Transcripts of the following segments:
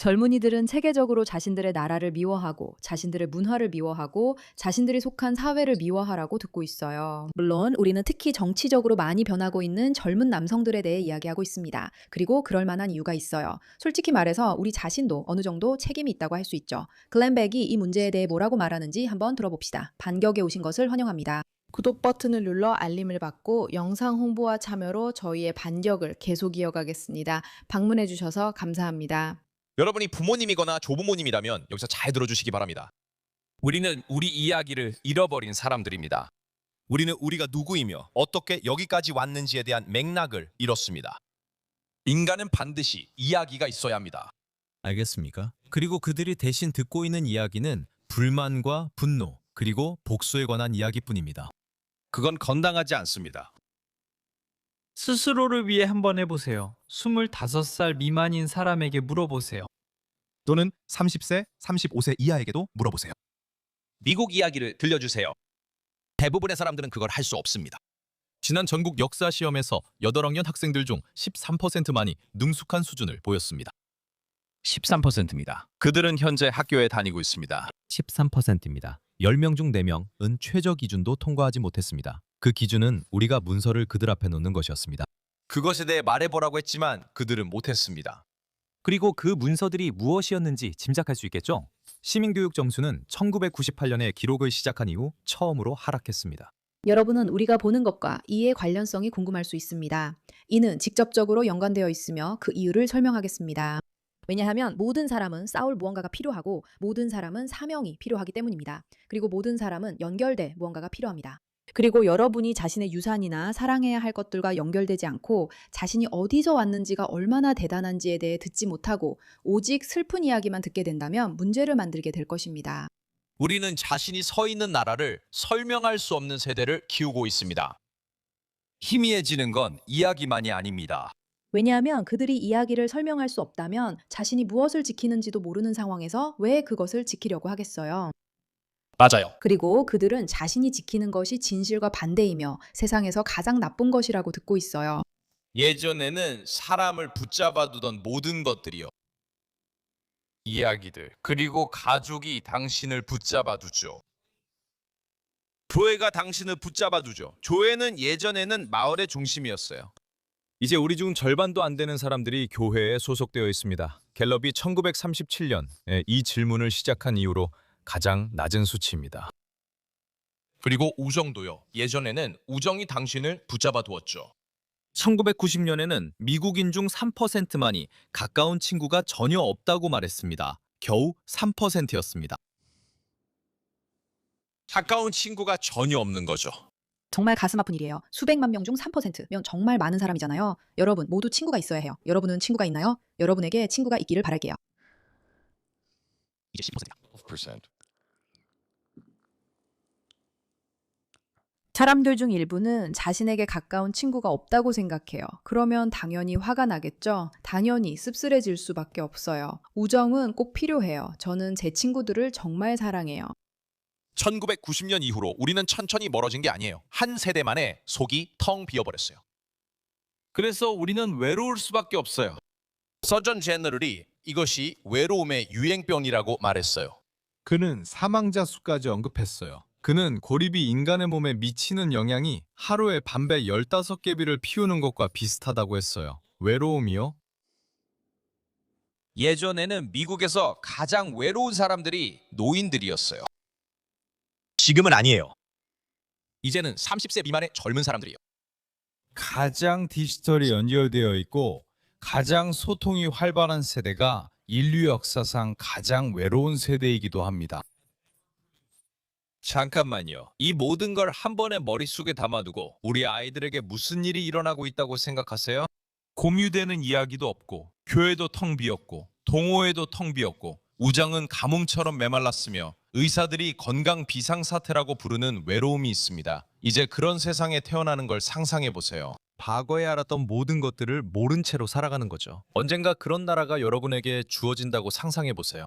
젊은이들은 체계적으로 자신들의 나라를 미워하고 자신들의 문화를 미워하고 자신들이 속한 사회를 미워하라고 듣고 있어요. 물론 우리는 특히 정치적으로 많이 변하고 있는 젊은 남성들에 대해 이야기하고 있습니다. 그리고 그럴 만한 이유가 있어요. 솔직히 말해서 우리 자신도 어느 정도 책임이 있다고 할 수 있죠. 글렌 백이 이 문제에 대해 뭐라고 말하는지 한번 들어봅시다. 반격에 오신 것을 환영합니다. 구독 버튼을 눌러 알림을 받고 영상 홍보와 참여로 저희의 반격을 계속 이어가겠습니다. 방문해 주셔서 감사합니다. 여러분이 부모님이거나 조부모님이라면 여기서 잘 들어주시기 바랍니다. 우리는 우리 이야기를 잃어버린 사람들입니다. 우리는 우리가 누구이며 어떻게 여기까지 왔는지에 대한 맥락을 잃었습니다. 인간은 반드시 이야기가 있어야 합니다. 알겠습니까? 그리고 그들이 대신 듣고 있는 이야기는 불만과 분노, 그리고 복수에 관한 이야기뿐입니다. 그건 건강하지 않습니다. 스스로를 위해 한번 해보세요. 25살 미만인 사람에게 물어보세요. 또는 30세, 35세 이하에게도 물어보세요. 미국 이야기를 들려주세요. 대부분의 사람들은 그걸 할 수 없습니다. 지난 전국 역사 시험에서 8학년 학생들 중 13%만이 능숙한 수준을 보였습니다. 13%입니다. 그들은 현재 학교에 다니고 있습니다. 13%입니다. 10명 중 4명은 최저 기준도 통과하지 못했습니다. 그 기준은 우리가 문서를 그들 앞에 놓는 것이었습니다. 그것에 대해 말해보라고 했지만 그들은 못했습니다. 그리고 그 문서들이 무엇이었는지 짐작할 수 있겠죠? 시민교육 점수는 1998년에 기록을 시작한 이후 처음으로 하락했습니다. 여러분은 우리가 보는 것과 이의 관련성이 궁금할 수 있습니다. 이는 직접적으로 연관되어 있으며 그 이유를 설명하겠습니다. 왜냐하면 모든 사람은 싸울 무언가가 필요하고 모든 사람은 사명이 필요하기 때문입니다. 그리고 모든 사람은 연결돼 무언가가 필요합니다. 그리고 여러분이 자신의 유산이나 사랑해야 할 것들과 연결되지 않고 자신이 어디서 왔는지가 얼마나 대단한지에 대해 듣지 못하고 오직 슬픈 이야기만 듣게 된다면 문제를 만들게 될 것입니다. 우리는 자신이 서 있는 나라를 설명할 수 없는 세대를 키우고 있습니다. 희미해지는 건 이야기만이 아닙니다. 왜냐하면 그들이 이야기를 설명할 수 없다면 자신이 무엇을 지키는지도 모르는 상황에서 왜 그것을 지키려고 하겠어요. 맞아요. 그리고 그들은 자신이 지키는 것이 진실과 반대이며 세상에서 가장 나쁜 것이라고 듣고 있어요. 예전에는 사람을 붙잡아 두던 모든 것들이요. 이야기들, 그리고 가족이 당신을 붙잡아 두죠. 교회가 당신을 붙잡아 두죠. 교회는 예전에는 마을의 중심이었어요. 이제 우리 중 절반도 안 되는 사람들이 교회에 소속되어 있습니다. 갤럽이 1937년에 이 질문을 시작한 이후로 가장 낮은 수치입니다. 그리고 우정도요. 예전에는 우정이 당신을 붙잡아 두었죠. 1990년에는 미국인 중 3%만이 가까운 친구가 전혀 없다고 말했습니다. 겨우 3%였습니다. 가까운 친구가 전혀 없는 거죠. 정말 가슴 아픈 일이에요. 수백만 명 중 3%면 정말 많은 사람이잖아요. 여러분 모두 친구가 있어야 해요. 여러분은 친구가 있나요? 여러분에게 친구가 있기를 바랄게요. 이제 10%. 사람들 중 일부는 자신에게 가까운 친구가 없다고 생각해요. 그러면 당연히 화가 나겠죠? 당연히 씁쓸해질 수밖에 없어요. 우정은 꼭 필요해요. 저는 제 친구들을 정말 사랑해요. 1990년 이후로 우리는 천천히 멀어진 게 아니에요. 한 세대 만에 속이 텅 비어버렸어요. 그래서 우리는 외로울 수밖에 없어요. 서전 제너럴이 이것이 외로움의 유행병이라고 말했어요. 그는 사망자 수까지 언급했어요. 그는 고립이 인간의 몸에 미치는 영향이 하루에 담배 15개비를 피우는 것과 비슷하다고 했어요. 외로움이요? 예전에는 미국에서 가장 외로운 사람들이 노인들이었어요. 지금은 아니에요. 이제는 30세 미만의 젊은 사람들이에요. 가장 디지털이 연결되어 있고 가장 소통이 활발한 세대가 인류 역사상 가장 외로운 세대이기도 합니다. 잠깐만요. 이 모든 걸 한 번에 머릿속에 담아두고 우리 아이들에게 무슨 일이 일어나고 있다고 생각하세요? 공유되는 이야기도 없고 교회도 텅 비었고 동호회도 텅 비었고 우정은 가뭄처럼 메말랐으며 의사들이 건강 비상사태라고 부르는 외로움이 있습니다. 이제 그런 세상에 태어나는 걸 상상해 보세요. 과거에 알았던 모든 것들을 모른 채로 살아가는 거죠. 언젠가 그런 나라가 여러분에게 주어진다고 상상해 보세요.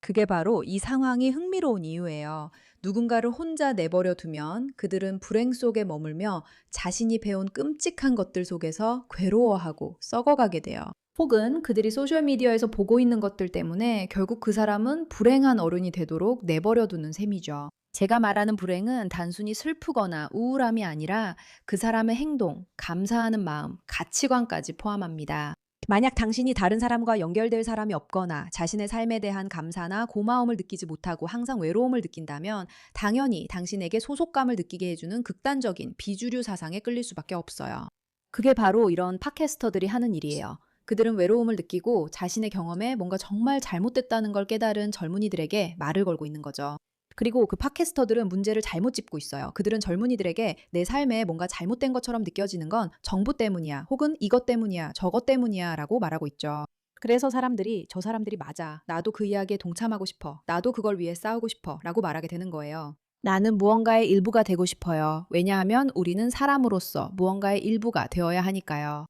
그게 바로 이 상황이 흥미로운 이유예요. 누군가를 혼자 내버려 두면 그들은 불행 속에 머물며 자신이 배운 끔찍한 것들 속에서 괴로워하고 썩어가게 돼요. 혹은 그들이 소셜미디어에서 보고 있는 것들 때문에 결국 그 사람은 불행한 어른이 되도록 내버려 두는 셈이죠. 제가 말하는 불행은 단순히 슬프거나 우울함이 아니라 그 사람의 행동, 감사하는 마음, 가치관까지 포함합니다. 만약 당신이 다른 사람과 연결될 사람이 없거나 자신의 삶에 대한 감사나 고마움을 느끼지 못하고 항상 외로움을 느낀다면 당연히 당신에게 소속감을 느끼게 해주는 극단적인 비주류 사상에 끌릴 수밖에 없어요. 그게 바로 이런 팟캐스터들이 하는 일이에요. 그들은 외로움을 느끼고 자신의 경험에 뭔가 정말 잘못됐다는 걸 깨달은 젊은이들에게 말을 걸고 있는 거죠. 그리고 그 팟캐스터들은 문제를 잘못 짚고 있어요. 그들은 젊은이들에게 내 삶에 뭔가 잘못된 것처럼 느껴지는 건 정부 때문이야, 혹은 이것 때문이야, 저것 때문이야 라고 말하고 있죠. 그래서 사람들이 저 사람들이 맞아, 나도 그 이야기에 동참하고 싶어, 나도 그걸 위해 싸우고 싶어 라고 말하게 되는 거예요. 나는 무언가의 일부가 되고 싶어요. 왜냐하면 우리는 사람으로서 무언가의 일부가 되어야 하니까요.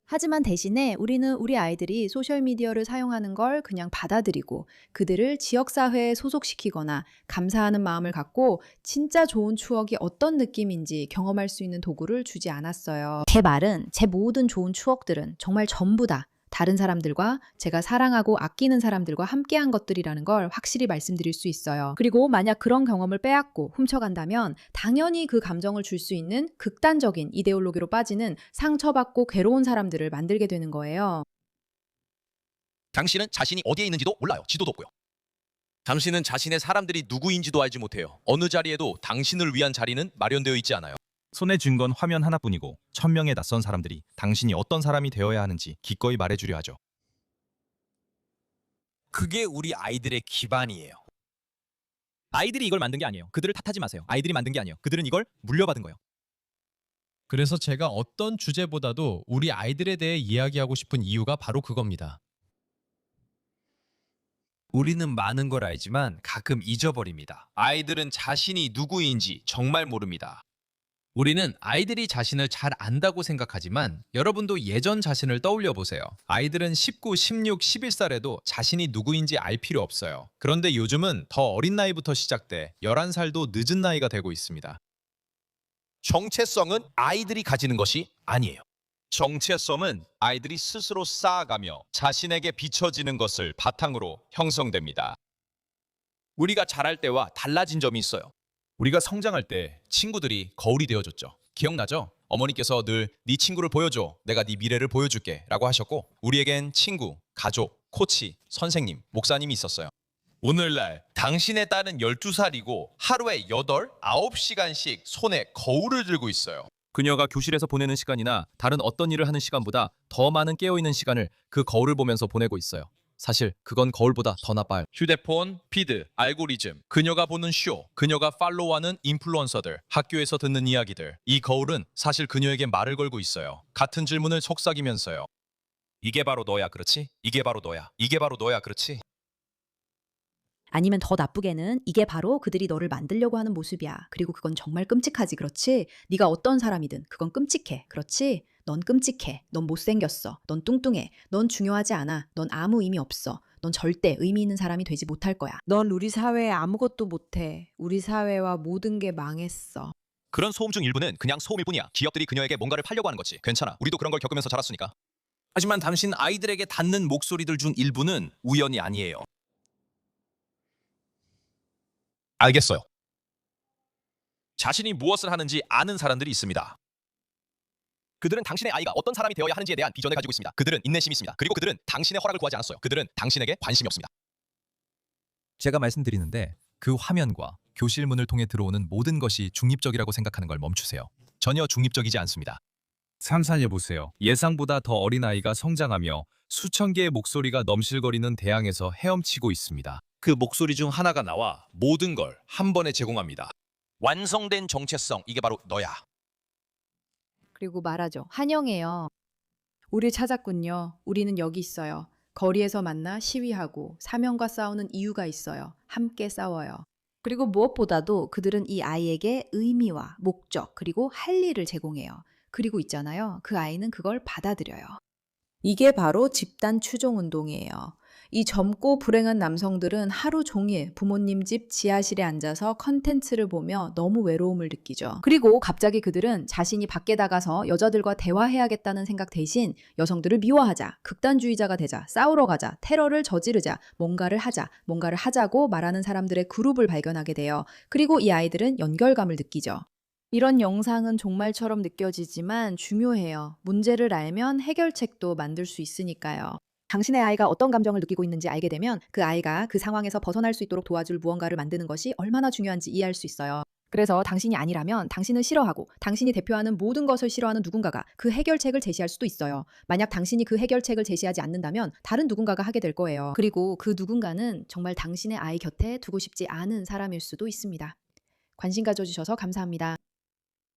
하지만 대신에 우리는 우리 아이들이 소셜미디어를 사용하는 걸 그냥 받아들이고 그들을 지역사회에 소속시키거나 감사하는 마음을 갖고 진짜 좋은 추억이 어떤 느낌인지 경험할 수 있는 도구를 주지 않았어요. 제 말은 제 모든 좋은 추억들은 정말 전부 다 다른 사람들과 제가 사랑하고 아끼는 사람들과 함께한 것들이라는 걸 확실히 말씀드릴 수 있어요. 그리고 만약 그런 경험을 빼앗고 훔쳐간다면 당연히 그 감정을 줄 수 있는 극단적인 이데올로기로 빠지는 상처받고 괴로운 사람들을 만들게 되는 거예요. 당신은 자신이 어디에 있는지도 몰라요. 지도도 없고요. 당신은 자신의 사람들이 누구인지도 알지 못해요. 어느 자리에도 당신을 위한 자리는 마련되어 있지 않아요. 손에 쥔 건 화면 하나뿐이고 1000명의 낯선 사람들이 당신이 어떤 사람이 되어야 하는지 기꺼이 말해주려 하죠. 그게 우리 아이들의 기반이에요. 아이들이 이걸 만든 게 아니에요. 그들을 탓하지 마세요. 아이들이 만든 게 아니에요. 그들은 이걸 물려받은 거예요. 그래서 제가 어떤 주제보다도 우리 아이들에 대해 이야기하고 싶은 이유가 바로 그겁니다. 우리는 많은 걸 알지만 가끔 잊어버립니다. 아이들은 자신이 누구인지 정말 모릅니다. 우리는 아이들이 자신을 잘 안다고 생각하지만 여러분도 예전 자신을 떠올려 보세요. 아이들은 19, 16, 11살에도 자신이 누구인지 알 필요 없어요. 그런데 요즘은 더 어린 나이부터 시작돼 11살도 늦은 나이가 되고 있습니다. 정체성은 아이들이 가지는 것이 아니에요. 정체성은 아이들이 스스로 쌓아가며 자신에게 비춰지는 것을 바탕으로 형성됩니다. 우리가 자랄 때와 달라진 점이 있어요. 우리가 성장할 때 친구들이 거울이 되어줬죠. 기억나죠? 어머니께서 늘 네 친구를 보여줘, 내가 네 미래를 보여줄게 라고 하셨고, 우리에겐 친구, 가족, 코치, 선생님, 목사님이 있었어요. 오늘날 당신의 딸은 12살이고 하루에 8, 9시간씩 손에 거울을 들고 있어요. 그녀가 교실에서 보내는 시간이나 다른 어떤 일을 하는 시간보다 더 많은 깨어있는 시간을 그 거울을 보면서 보내고 있어요. 사실 그건 거울보다 더 나빠요. 휴대폰, 피드, 알고리즘, 그녀가 보는 쇼, 그녀가 팔로우하는 인플루언서들, 학교에서 듣는 이야기들. 이 거울은 사실 그녀에게 말을 걸고 있어요. 같은 질문을 속삭이면서요. 이게 바로 너야, 그렇지? 이게 바로 너야. 이게 바로 너야, 그렇지? 아니면 더 나쁘게는 이게 바로 그들이 너를 만들려고 하는 모습이야. 그리고 그건 정말 끔찍하지, 그렇지? 네가 어떤 사람이든 그건 끔찍해, 그렇지? 넌 끔찍해. 넌 못생겼어. 넌 뚱뚱해. 넌 중요하지 않아. 넌 아무 의미 없어. 넌 절대 의미 있는 사람이 되지 못할 거야. 넌 우리 사회에 아무것도 못해. 우리 사회와 모든 게 망했어. 그런 소음 중 일부는 그냥 소음일 뿐이야. 기업들이 그녀에게 뭔가를 팔려고 하는 거지. 괜찮아. 우리도 그런 걸 겪으면서 자랐으니까. 하지만 당신 아이들에게 닿는 목소리들 중 일부는 우연이 아니에요. 알겠어요. 자신이 무엇을 하는지 아는 사람들이 있습니다. 그들은 당신의 아이가 어떤 사람이 되어야 하는지에 대한 비전을 가지고 있습니다. 그들은 인내심이 있습니다. 그리고 그들은 당신의 허락을 구하지 않았어요. 그들은 당신에게 관심이 없습니다. 제가 말씀드리는데 그 화면과 교실 문을 통해 들어오는 모든 것이 중립적이라고 생각하는 걸 멈추세요. 전혀 중립적이지 않습니다. 상상해보세요. 예상보다 더 어린 아이가 성장하며 수천 개의 목소리가 넘실거리는 대항에서 헤엄치고 있습니다. 그 목소리 중 하나가 나와 모든 걸 한 번에 제공합니다. 완성된 정체성, 이게 바로 너야. 그리고 말하죠. 환영해요. 우리 찾았군요. 우리는 여기 있어요. 거리에서 만나 시위하고 사명과 싸우는 이유가 있어요. 함께 싸워요. 그리고 무엇보다도 그들은 이 아이에게 의미와 목적 그리고 할 일을 제공해요. 그리고 있잖아요. 그 아이는 그걸 받아들여요. 이게 바로 집단 추종 운동이에요. 이 젊고 불행한 남성들은 하루 종일 부모님 집 지하실에 앉아서 컨텐츠를 보며 너무 외로움을 느끼죠. 그리고 갑자기 그들은 자신이 밖에 나가서 여자들과 대화해야겠다는 생각 대신 여성들을 미워하자, 극단주의자가 되자, 싸우러 가자, 테러를 저지르자, 뭔가를 하자고 말하는 사람들의 그룹을 발견하게 돼요. 그리고 이 아이들은 연결감을 느끼죠. 이런 영상은 종말처럼 느껴지지만 중요해요. 문제를 알면 해결책도 만들 수 있으니까요. 당신의 아이가 어떤 감정을 느끼고 있는지 알게 되면 그 아이가 그 상황에서 벗어날 수 있도록 도와줄 무언가를 만드는 것이 얼마나 중요한지 이해할 수 있어요. 그래서 당신이 아니라면 당신을 싫어하고 당신이 대표하는 모든 것을 싫어하는 누군가가 그 해결책을 제시할 수도 있어요. 만약 당신이 그 해결책을 제시하지 않는다면 다른 누군가가 하게 될 거예요. 그리고 그 누군가는 정말 당신의 아이 곁에 두고 싶지 않은 사람일 수도 있습니다. 관심 가져주셔서 감사합니다.